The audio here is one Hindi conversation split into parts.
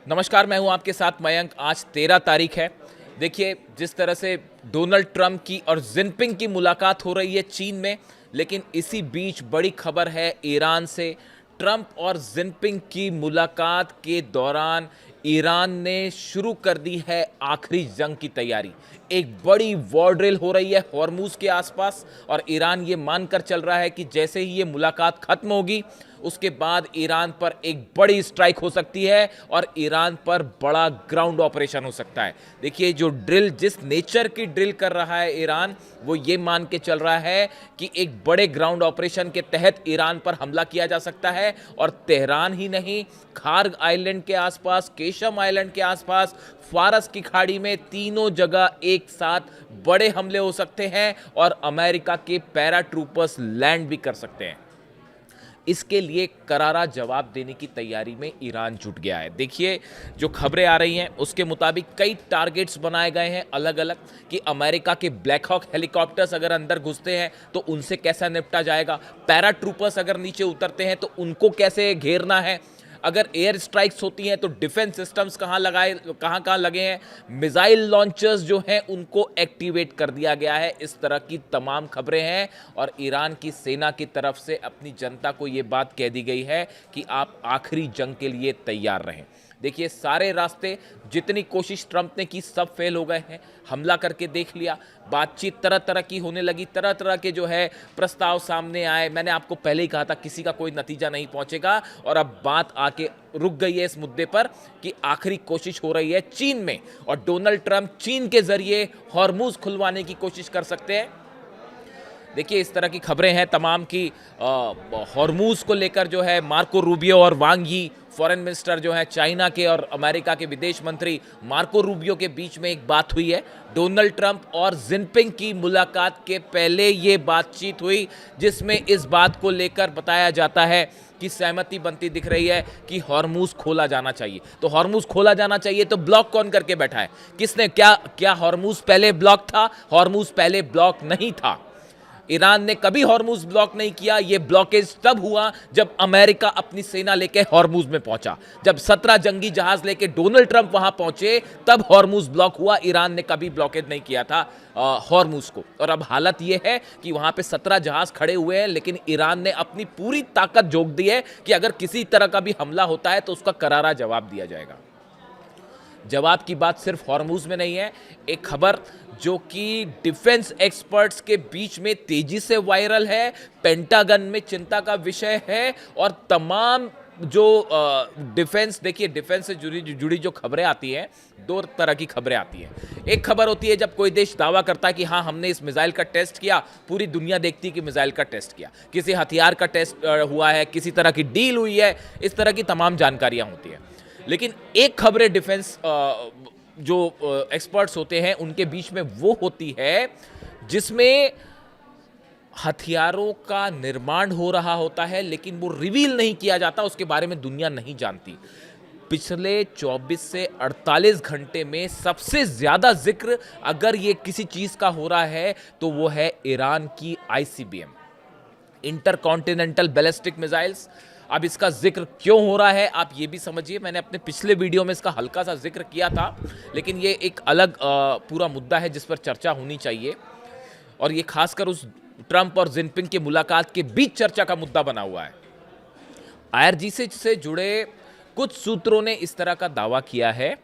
नमस्कार, मैं हूं आपके साथ मयंक। आज 13 तारीख है। देखिए, जिस तरह से डोनाल्ड ट्रंप की और जिनपिंग की मुलाकात हो रही है चीन में, लेकिन इसी बीच बड़ी खबर है ईरान से। ट्रंप और जिनपिंग की मुलाकात के दौरान ईरान ने शुरू कर दी है आखिरी जंग की तैयारी। एक बड़ी वॉर ड्रिल हो रही है हॉर्मूज के आसपास और ईरान ये मानकर चल रहा है कि जैसे ही ये मुलाकात खत्म होगी उसके बाद ईरान पर एक बड़ी स्ट्राइक हो सकती है और ईरान पर बड़ा ग्राउंड ऑपरेशन हो सकता है। देखिए, जो ड्रिल जिस नेचर की ड्रिल कर रहा है ईरान, वो ये मान के चल रहा है कि एक बड़े ग्राउंड ऑपरेशन के तहत ईरान पर हमला किया जा सकता है और तेहरान ही नहीं, खार्ग आइलैंड के आसपास, केशम आइलैंड के आसपास, फारस की खाड़ी में, तीनों जगह एक साथ बड़े हमले हो सकते हैं और अमेरिका के पैराट्रूपर्स लैंड भी कर सकते हैं। इसके लिए करारा जवाब देने की तैयारी में ईरान जुट गया है। देखिए, जो खबरें आ रही हैं उसके मुताबिक कई टारगेट्स बनाए गए हैं अलग अलग कि अमेरिका के ब्लैक हॉक हेलीकॉप्टर्स अगर अंदर घुसते हैं तो उनसे कैसा निपटा जाएगा, पैराट्रूपर्स अगर नीचे उतरते हैं तो उनको कैसे घेरना है, अगर एयर स्ट्राइक्स होती हैं तो डिफेंस सिस्टम्स कहाँ लगे हैं, मिसाइल लॉन्चर्स जो हैं उनको एक्टिवेट कर दिया गया है। इस तरह की तमाम खबरें हैं और ईरान की सेना की तरफ से अपनी जनता को ये बात कह दी गई है कि आप आखिरी जंग के लिए तैयार रहें। देखिए, सारे रास्ते, जितनी कोशिश ट्रंप ने की, सब फेल हो गए हैं। हमला करके देख लिया, बातचीत तरह तरह की होने लगी, तरह तरह के जो है प्रस्ताव सामने आए। मैंने आपको पहले ही कहा था किसी का कोई नतीजा नहीं पहुंचेगा और अब बात आके रुक गई है इस मुद्दे पर कि आखिरी कोशिश हो रही है चीन में और डोनाल्ड ट्रंप चीन के जरिए हॉर्मूज खुलवाने की कोशिश कर सकते हैं। देखिए, इस तरह की खबरें हैं तमाम की हॉर्मूज को लेकर जो है मार्को रूबियो और वांग यी, फॉरेन मिनिस्टर जो है चाइना के और अमेरिका के विदेश मंत्री मार्को रूबियो के बीच में एक बात हुई है। डोनाल्ड ट्रंप और जिनपिंग की मुलाकात के पहले ये बातचीत हुई जिसमें इस बात को लेकर बताया जाता है कि सहमति बनती दिख रही है कि हॉर्मूज खोला जाना चाहिए। तो हॉर्मूज खोला जाना चाहिए तो ब्लॉक कौन करके बैठा है? किसने? क्या हॉर्मूज पहले ब्लॉक था? हॉर्मूज पहले ब्लॉक नहीं था। ईरान ने कभी हॉर्मूज ब्लॉक नहीं किया। यह ब्लॉकेज तब हुआ जब अमेरिका अपनी सेना लेके हॉर्मूज में पहुंचा। जब 17 जंगी जहाज लेके डोनाल्ड ट्रंप वहां पहुंचे तब हॉर्मूज ब्लॉक हुआ। ईरान ने कभी ब्लॉकेज नहीं किया था हॉर्मूज को। और अब हालत यह है कि वहां पे 17 जहाज खड़े हुए हैं, लेकिन ईरान ने अपनी पूरी ताकत झोंक दी है कि अगर किसी तरह का भी हमला होता है तो उसका करारा जवाब दिया जाएगा। जवाब की बात सिर्फ हॉर्मूज में नहीं है। एक खबर जो कि डिफेंस एक्सपर्ट्स के बीच में तेजी से वायरल है, पेंटागन में चिंता का विषय है और तमाम जो डिफेंस, देखिए डिफेंस से जुड़ी जो खबरें आती हैं, दो तरह की खबरें आती हैं। एक खबर होती है जब कोई देश दावा करता है कि हाँ, हमने इस मिसाइल का टेस्ट किया, पूरी दुनिया देखती है कि मिसाइल का टेस्ट किया, किसी हथियार का टेस्ट हुआ है, किसी तरह की डील हुई है, इस तरह की तमाम जानकारियां होती हैं। लेकिन एक खबरें डिफेंस जो एक्सपर्ट्स होते हैं उनके बीच में वो होती है जिसमें हथियारों का निर्माण हो रहा होता है लेकिन वो रिवील नहीं किया जाता, उसके बारे में दुनिया नहीं जानती। पिछले 24 से 48 घंटे में सबसे ज्यादा जिक्र अगर ये किसी चीज का हो रहा है तो वो है ईरान की ICBM, इंटरकॉन्टिनेंटल बैलिस्टिक मिसाइल्स। अब इसका जिक्र क्यों हो रहा है आप ये भी समझिए। मैंने अपने पिछले वीडियो में इसका हल्का सा जिक्र किया था, लेकिन ये एक अलग पूरा मुद्दा है जिस पर चर्चा होनी चाहिए और ये खासकर उस ट्रंप और जिनपिंग की मुलाकात के बीच चर्चा का मुद्दा बना हुआ है। IRGC से जुड़े कुछ सूत्रों ने इस तरह का दावा किया है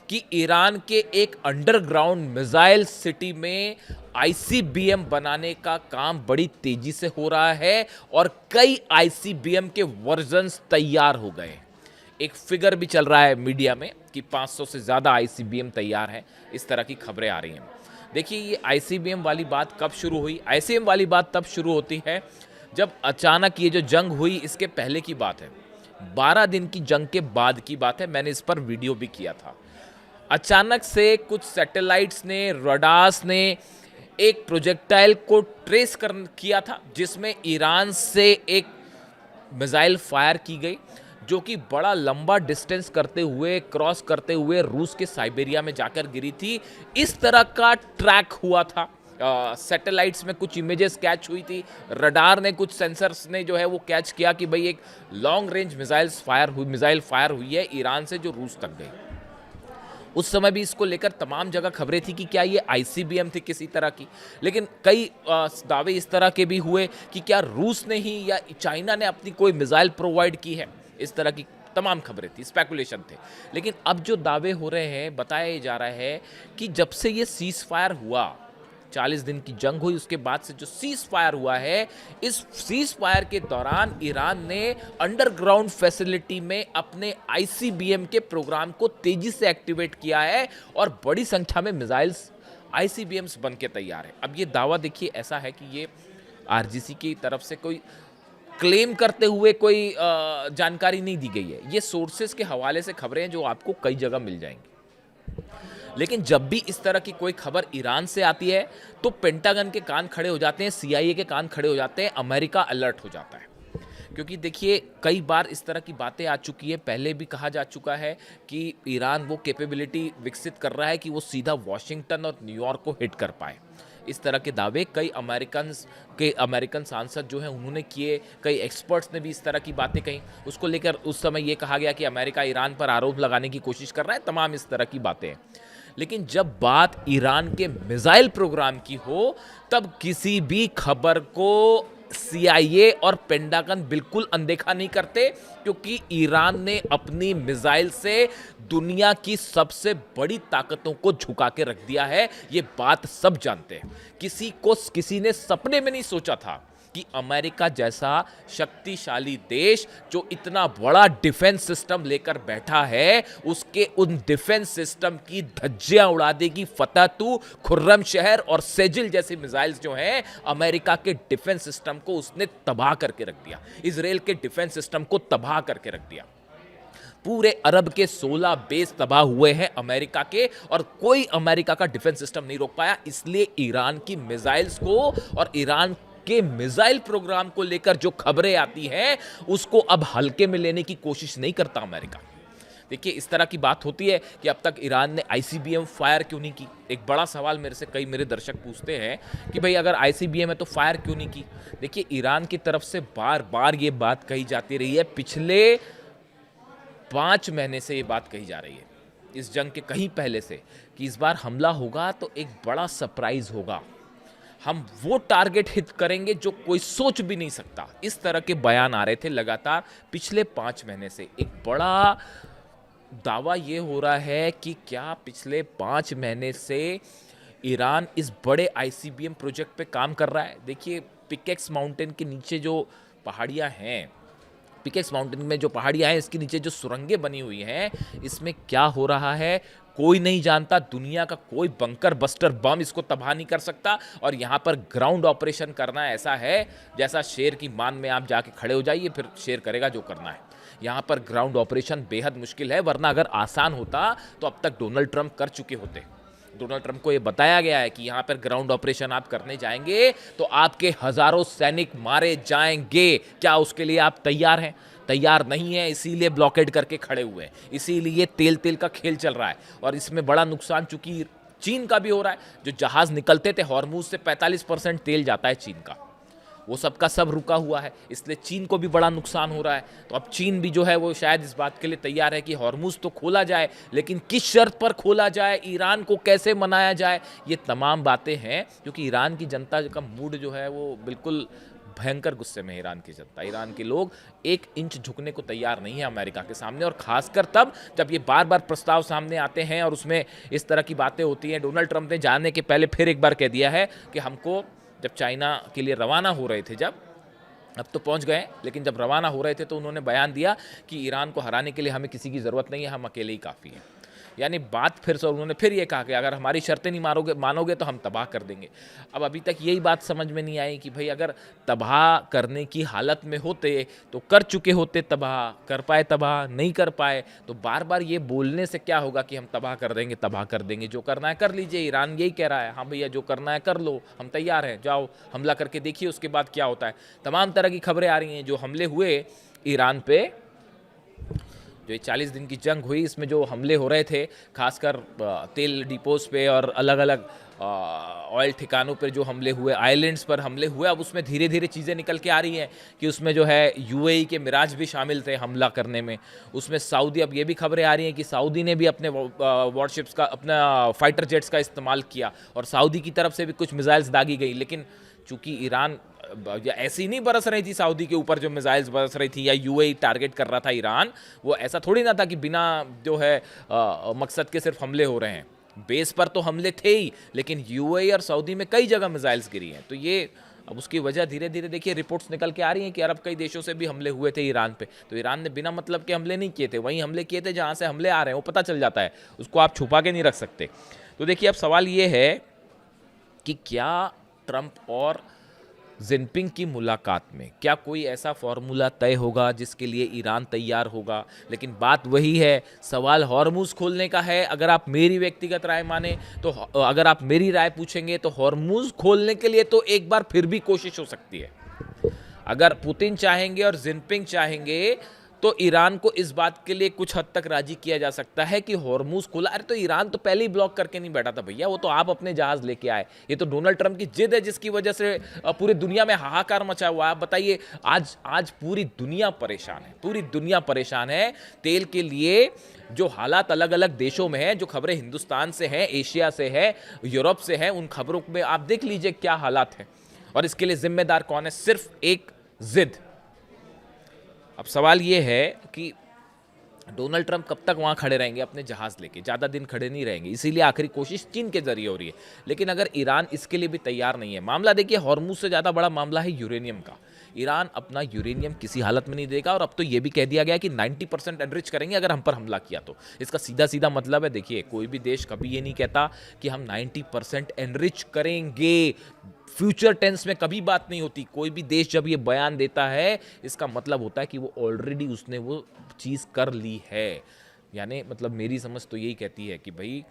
कि ईरान के एक अंडरग्राउंड मिसाइल सिटी में ICBM बनाने का काम बड़ी तेजी से हो रहा है और कई ICBM के वर्जन्स तैयार हो गए। एक फिगर भी चल रहा है मीडिया में कि 500 से ज़्यादा ICBM तैयार हैं। इस तरह की खबरें आ रही हैं। देखिए, ये ICBM वाली बात कब शुरू हुई? ICBM वाली बात तब शुरू होती है जब अचानक ये जो जंग हुई, इसके पहले की बात है, 12 दिन की जंग के बाद की बात है। मैंने इस पर वीडियो भी किया था। अचानक से कुछ सैटेलाइट्स ने, रडार्स ने एक प्रोजेक्टाइल को ट्रेस किया था जिसमें ईरान से एक मिसाइल फायर की गई जो कि बड़ा लंबा डिस्टेंस करते हुए, क्रॉस करते हुए रूस के साइबेरिया में जाकर गिरी थी। इस तरह का ट्रैक हुआ था सैटेलाइट्स में कुछ इमेजेस कैच हुई थी, रडार ने कुछ सेंसर्स ने जो है वो कैच किया कि भाई एक लॉन्ग रेंज मिसाइल फायर हुई है ईरान से जो रूस तक गई। उस समय भी इसको लेकर तमाम जगह खबरें थी कि क्या ये आईसीबीएम थी किसी तरह की, लेकिन कई दावे इस तरह के भी हुए कि क्या रूस ने ही या चाइना ने अपनी कोई मिसाइल प्रोवाइड की है। इस तरह की तमाम खबरें थी, स्पेकुलेशन थे। लेकिन अब जो दावे हो रहे हैं, बताया जा रहा है कि जब से ये सीज फायर हुआ, 40 दिन की जंग हुई, उसके बाद से जो सीज फायर हुआ है, इस सीज फायर के दौरान ईरान ने अंडरग्राउंड फैसिलिटी में अपने आईसीबीएम के प्रोग्राम को तेजी से एक्टिवेट किया है और बड़ी संख्या में मिसाइल्स आईसीबीएम्स बन के तैयार है। अब ये दावा देखिए ऐसा है कि ये आरजीसी की तरफ से कोई क्लेम करते हुए कोई जानकारी नहीं दी गई है। ये सोर्सेस के हवाले से खबरें हैं जो आपको कई जगह मिल जाएंगी। लेकिन जब भी इस तरह की कोई खबर ईरान से आती है तो पेंटागन के कान खड़े हो जाते हैं, सीआईए के कान खड़े हो जाते हैं, अमेरिका अलर्ट हो जाता है। क्योंकि देखिए कई बार इस तरह की बातें आ चुकी है, पहले भी कहा जा चुका है कि ईरान वो कैपेबिलिटी विकसित कर रहा है कि वो सीधा वॉशिंगटन और न्यूयॉर्क को हिट कर पाए। इस तरह के दावे कई अमेरिकन सांसद जो हैं उन्होंने किए, कई एक्सपर्ट्स ने भी इस तरह की बातें कही। उसको लेकर उस समय ये कहा गया कि अमेरिका ईरान पर आरोप लगाने की कोशिश कर रहा है, तमाम इस तरह की बातें हैं। लेकिन जब बात ईरान के मिसाइल प्रोग्राम की हो तब किसी भी खबर को सीआईए और पेंटागन बिल्कुल अनदेखा नहीं करते, क्योंकि ईरान ने अपनी मिसाइल से दुनिया की सबसे बड़ी ताकतों को झुका के रख दिया है। ये बात सब जानते हैं। किसी ने सपने में नहीं सोचा था कि अमेरिका जैसा शक्तिशाली देश जो इतना बड़ा डिफेंस सिस्टम लेकर बैठा है, उसके उन डिफेंस सिस्टम की धज्जियां उड़ा देगी फतह खुर्रम शहर और सेजिल जैसी मिसाइल्स जो हैं, अमेरिका के डिफेंस सिस्टम को उसने तबाह करके रख दिया। इजराइल के डिफेंस सिस्टम को तबाह करके रख दिया। पूरे अरब के 16 बेस तबाह हुए हैं अमेरिका के, और कोई अमेरिका का डिफेंस सिस्टम नहीं रोक पाया। इसलिए ईरान की मिसाइल्स को और ईरान के मिसाइल प्रोग्राम को लेकर जो खबरें आती हैं उसको अब हल्के में लेने की कोशिश नहीं करता अमेरिका। देखिए इस तरह की बात होती है कि अब तक ईरान ने आईसीबीएम फायर क्यों नहीं की। एक बड़ा सवाल मेरे से कई मेरे दर्शक पूछते हैं कि भाई अगर आईसीबीएम है तो फायर क्यों नहीं की। देखिए ईरान की तरफ से बार बार ये बात कही जाती रही है, पिछले 5 महीने से ये बात कही जा रही है, इस जंग के कहीं पहले से, कि इस बार हमला होगा तो एक बड़ा सरप्राइज होगा, हम वो टारगेट हिट करेंगे जो कोई सोच भी नहीं सकता। इस तरह के बयान आ रहे थे लगातार पिछले 5 महीने से। एक बड़ा दावा ये हो रहा है कि क्या पिछले 5 महीने से ईरान इस बड़े आईसीबीएम प्रोजेक्ट पे काम कर रहा है। देखिए पिकेक्स माउंटेन के नीचे जो पहाड़ियाँ हैं, पिकेक्स माउंटेन में जो पहाड़ियाँ हैं, इसके नीचे जो सुरंगें बनी हुई हैं, इसमें क्या हो रहा है कोई नहीं जानता। दुनिया का कोई बंकर बस्टर बम इसको तबाह नहीं कर सकता। और यहाँ पर ग्राउंड ऑपरेशन करना ऐसा है जैसा शेर की मान में आप जाके खड़े हो जाइए, फिर शेर करेगा जो करना है। यहाँ पर ग्राउंड ऑपरेशन बेहद मुश्किल है, वरना अगर आसान होता तो अब तक डोनाल्ड ट्रंप कर चुके होते। डोनाल्ड ट्रंप को ये बताया गया है कि यहाँ पर ग्राउंड ऑपरेशन आप करने जाएंगे तो आपके हजारों सैनिक मारे जाएंगे। क्या उसके लिए आप तैयार हैं? तैयार नहीं है, इसीलिए ब्लॉकेड करके खड़े हुए हैं, इसीलिए तेल का खेल चल रहा है। और इसमें बड़ा नुकसान चूंकि चीन का भी हो रहा है। जो जहाज निकलते थे हॉर्मूज से 45% तेल जाता है चीन का, वो सब का सब रुका हुआ है, इसलिए चीन को भी बड़ा नुकसान हो रहा है। तो अब चीन भी जो है वो शायद इस बात के लिए तैयार है कि हॉर्मूज तो खोला जाए, लेकिन किस शर्त पर खोला जाए, ईरान को कैसे मनाया जाए, ये तमाम बातें हैं। क्योंकि ईरान की जनता का मूड जो है वो बिल्कुल भयंकर गुस्से में है। ईरान की जनता, ईरान के लोग 1 इंच झुकने को तैयार नहीं है अमेरिका के सामने, और खासकर तब जब ये बार बार प्रस्ताव सामने आते हैं और उसमें इस तरह की बातें होती हैं। डोनाल्ड ट्रंप ने जाने के पहले फिर एक बार कह दिया है कि हमको, जब चाइना के लिए रवाना हो रहे थे, जब अब तो पहुंच गए, लेकिन जब रवाना हो रहे थे तो उन्होंने बयान दिया कि ईरान को हराने के लिए हमें किसी की ज़रूरत नहीं है, हम अकेले ही काफ़ी हैं। यानी बात फिर से उन्होंने फिर ये कहा कि अगर हमारी शर्तें नहीं मानोगे तो हम तबाह कर देंगे। अब अभी तक यही बात समझ में नहीं आई कि भाई अगर तबाह करने की हालत में होते तो कर चुके होते तबाह, कर पाए तबाह, नहीं कर पाए तो बार बार ये बोलने से क्या होगा कि हम तबाह कर देंगे, जो करना है कर लीजिए। ईरान यही कह रहा है, हाँ भैया जो करना है कर लो, हम तैयार हैं, जाओ हमला करके देखिए उसके बाद क्या होता है। तमाम तरह की खबरें आ रही हैं। जो हमले हुए ईरान पे, जो ये 40 दिन की जंग हुई, इसमें जो हमले हो रहे थे, खासकर तेल डिपोज पे और अलग अलग ऑयल ठिकानों पर जो हमले हुए, आइलैंड्स पर हमले हुए, अब उसमें धीरे धीरे चीज़ें निकल के आ रही हैं कि उसमें जो है यूएई के मिराज भी शामिल थे हमला करने में। उसमें सऊदी, अब ये भी खबरें आ रही हैं कि सऊदी ने भी अपने वॉरशिप्स का, अपना फाइटर जेट्स का इस्तेमाल किया और सऊदी की तरफ से भी कुछ मिसाइल्स दागी गई। लेकिन चूंकि ईरान ऐसी नहीं बरस रही थी सऊदी के ऊपर जो मिसाइल्स बरस रही थी, या यूएई टारगेट कर रहा था ईरान, वो ऐसा थोड़ी ना था कि बिना जो है मकसद के सिर्फ हमले हो रहे हैं। बेस पर तो हमले थे ही, लेकिन यूएई और सऊदी में कई जगह मिसाइल्स गिरी हैं। तो ये अब उसकी वजह धीरे धीरे देखिए रिपोर्ट्स निकल के आ रही हैं कि अरब कई देशों से भी हमले हुए थे ईरान पे। तो ईरान ने बिना मतलब के हमले नहीं किए थे, वहीं हमले किए थे जहाँ से हमले आ रहे हैं, वो पता चल जाता है, उसको आप छुपा के नहीं रख सकते। तो देखिए अब सवाल ये है कि क्या ट्रंप और जिनपिंग की मुलाकात में क्या कोई ऐसा फॉर्मूला तय होगा जिसके लिए ईरान तैयार होगा। लेकिन बात वही है, सवाल हॉर्मुज खोलने का है। अगर आप मेरी व्यक्तिगत राय माने तो, अगर आप मेरी राय पूछेंगे तो हॉर्मुज खोलने के लिए तो एक बार फिर भी कोशिश हो सकती है। अगर पुतिन चाहेंगे और जिनपिंग चाहेंगे तो ईरान को इस बात के लिए कुछ हद तक राजी किया जा सकता है कि हॉर्मुज खुला। अरे तो ईरान तो पहले ही ब्लॉक करके नहीं बैठा था भैया, वो तो आप अपने जहाज लेके आए। ये तो डोनाल्ड ट्रंप की जिद है जिसकी वजह से पूरी दुनिया में हाहाकार मचा हुआ है। आप बताइए, आज पूरी दुनिया परेशान है, पूरी दुनिया परेशान है तेल के लिए। जो हालात अलग अलग देशों में हैं, जो खबरें हिंदुस्तान से हैं, एशिया से है, यूरोप से है, उन खबरों में आप देख लीजिए क्या हालात हैं। और इसके लिए जिम्मेदार कौन है? सिर्फ एक जिद। अब सवाल ये है कि डोनाल्ड ट्रंप कब तक वहाँ खड़े रहेंगे अपने जहाज़ लेके? ज़्यादा दिन खड़े नहीं रहेंगे, इसीलिए आखिरी कोशिश चीन के जरिए हो रही है। लेकिन अगर ईरान इसके लिए भी तैयार नहीं है, मामला देखिए हॉर्मुज से ज़्यादा बड़ा मामला है यूरेनियम का। ईरान अपना यूरेनियम किसी हालत में नहीं देगा, और अब तो ये भी कह दिया गया कि 90% एनरिच करेंगे अगर हम पर हमला किया तो। इसका सीधा सीधा मतलब है, देखिए कोई भी देश कभी ये नहीं कहता कि हम 90% एनरिच करेंगे। फ्यूचर टेंस में कभी बात नहीं होती। कोई भी देश जब ये बयान देता है, इसका मतलब होता है कि वो ऑलरेडी उसने वो चीज़ कर ली है। यानी मतलब मेरी समझ तो यही कहती है कि भाई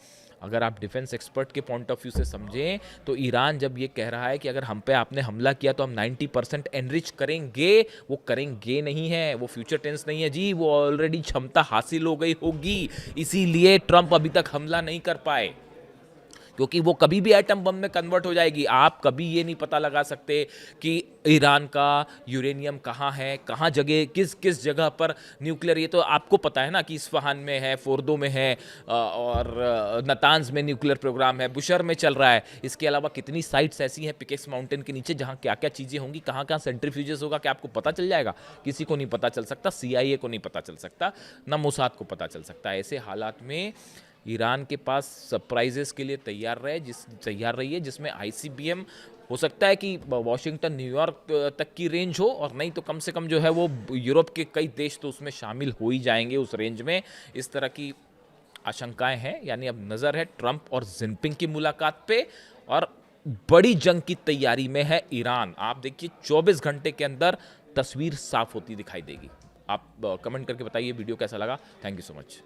अगर आप डिफेंस एक्सपर्ट के पॉइंट ऑफ व्यू से समझें तो ईरान जब ये कह रहा है कि अगर हम पे आपने हमला किया तो हम 90% एनरिच करेंगे, वो करेंगे नहीं है, वो फ्यूचर टेंस नहीं है जी, वो ऑलरेडी क्षमता हासिल हो गई होगी। इसीलिए ट्रंप अभी तक हमला नहीं कर पाए, क्योंकि वो कभी भी एटम बम में कन्वर्ट हो जाएगी। आप कभी ये नहीं पता लगा सकते कि ईरान का यूरेनियम कहाँ है, कहाँ जगह, किस किस जगह पर न्यूक्लियर। ये तो आपको पता है ना कि इस्फहान में है, फोर्दो में है, और नतांज में न्यूक्लियर प्रोग्राम है, बुशर में चल रहा है। इसके अलावा कितनी साइट्स ऐसी हैं पिकेक्स माउंटेन के नीचे जहाँ क्या क्या चीज़ें होंगी, कहाँ कहाँ सेंट्रीफ्यूजेस होगा, क्या आपको पता चल जाएगा? किसी को नहीं पता चल सकता, CIA को नहीं पता चल सकता, ना मोसाद को पता चल सकता। ऐसे हालात में ईरान के पास सरप्राइजेस के लिए तैयार रही है, जिसमें ICBM हो सकता है कि वॉशिंगटन न्यूयॉर्क तक की रेंज हो, और नहीं तो कम से कम जो है वो यूरोप के कई देश तो उसमें शामिल हो ही जाएंगे उस रेंज में। इस तरह की आशंकाएं हैं। यानी अब नज़र है ट्रंप और जिनपिंग की मुलाकात पे, और बड़ी जंग की तैयारी में है ईरान। आप देखिए 24 घंटे के अंदर तस्वीर साफ होती दिखाई देगी। आप कमेंट करके बताइए वीडियो कैसा लगा। Thank you so much.